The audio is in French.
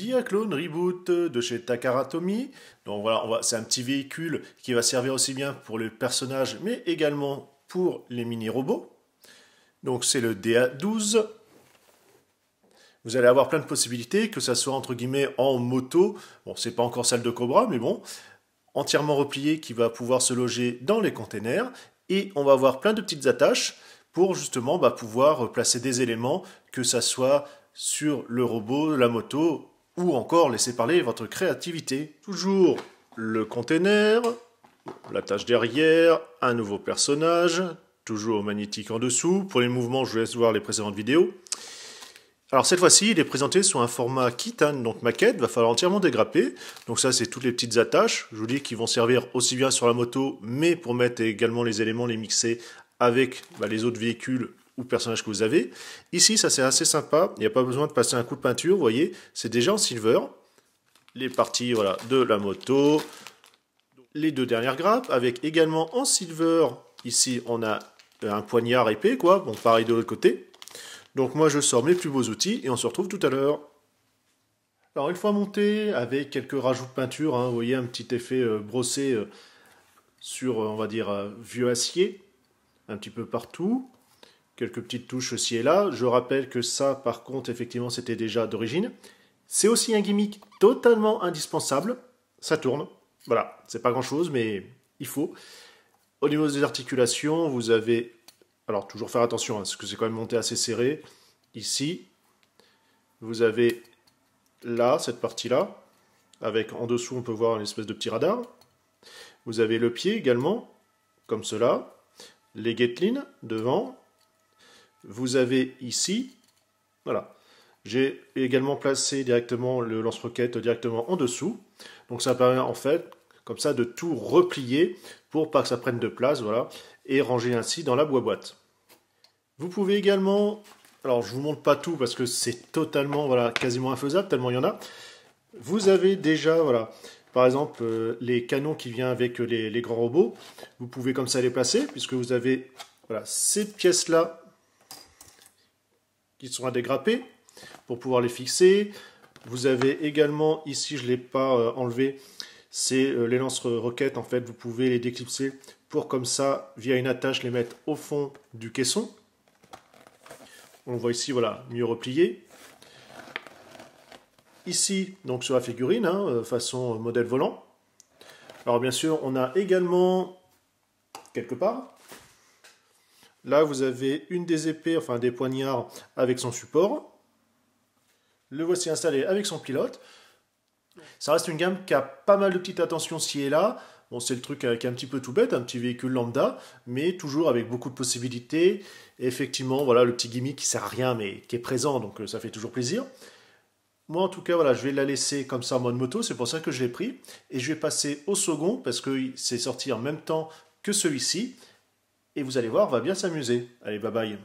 Diaclone Reboot de chez Takara Tomy. Donc voilà, c'est un petit véhicule qui va servir aussi bien pour les personnages, mais également pour les mini-robots. Donc c'est le DA12. Vous allez avoir plein de possibilités, que ça soit entre guillemets en moto. Bon, c'est pas encore celle de Cobra, mais bon. Entièrement replié qui va pouvoir se loger dans les containers. Et on va avoir plein de petites attaches pour justement pouvoir placer des éléments, que ça soit sur le robot, la moto, ou encore laisser parler votre créativité. Toujours le container, l'attache derrière, un nouveau personnage, toujours magnétique en dessous. Pour les mouvements, je vous laisse voir les précédentes vidéos. Alors cette fois-ci, il est présenté sous un format Kitan, donc maquette, va falloir entièrement dégrapper. Donc ça, c'est toutes les petites attaches, je vous dis, qui vont servir aussi bien sur la moto, mais pour mettre également les éléments, les mixer avec les autres véhicules ou personnages que vous avez. Ici, ça c'est assez sympa, il n'y a pas besoin de passer un coup de peinture, vous voyez, c'est déjà en silver. Les parties de la moto, les deux dernières grappes, avec également en silver, ici on a un poignard épais, quoi, bon pareil de l'autre côté. Donc moi je sors mes plus beaux outils et on se retrouve tout à l'heure. Alors une fois monté, avec quelques rajouts de peinture, vous voyez un petit effet brossé sur, on va dire, vieux acier, un petit peu partout. Quelques petites touches ci et là. Je rappelle que ça, par contre, effectivement, c'était déjà d'origine. C'est aussi un gimmick totalement indispensable. Ça tourne. Voilà, c'est pas grand-chose, mais il faut. Au niveau des articulations, vous avez... Alors, toujours faire attention, parce que c'est quand même monté assez serré. Ici, vous avez là, cette partie-là, avec en dessous, on peut voir une espèce de petit radar. Vous avez le pied également, comme cela. Les guetlines devant. Vous avez ici, voilà. J'ai également placé directement le lance-roquette directement en dessous. Donc ça permet en fait, comme ça, de tout replier pour pas que ça prenne de place, voilà, et ranger ainsi dans la boîte. Vous pouvez également, alors je vous montre pas tout parce que c'est totalement, quasiment infaisable tellement il y en a. Vous avez déjà, par exemple, les canons qui viennent avec les grands robots. Vous pouvez comme ça les placer puisque vous avez, ces pièces-là qui sont à dégrapper pour pouvoir les fixer. Vous avez également, ici je ne l'ai pas enlevé, c'est les lance-roquettes, en fait, vous pouvez les déclipser pour comme ça, via une attache, les mettre au fond du caisson. On le voit ici, mieux replié. Ici, donc sur la figurine, façon modèle volant. Alors bien sûr, on a également, quelque part, là vous avez une des épées, enfin des poignards avec son support. Le voici installé avec son pilote. Ça reste une gamme qui a pas mal de petites attentions ci et là. Bon, c'est le truc qui est un petit peu tout bête, un petit véhicule lambda, mais toujours avec beaucoup de possibilités. Et effectivement, le petit gimmick qui sert à rien, mais qui est présent, donc ça fait toujours plaisir. Moi, en tout cas, je vais la laisser comme ça en mode moto, c'est pour ça que je l'ai pris. Et je vais passer au second, parce que c'est sorti en même temps que celui-ci. Et vous allez voir, on va bien s'amuser. Allez, bye bye.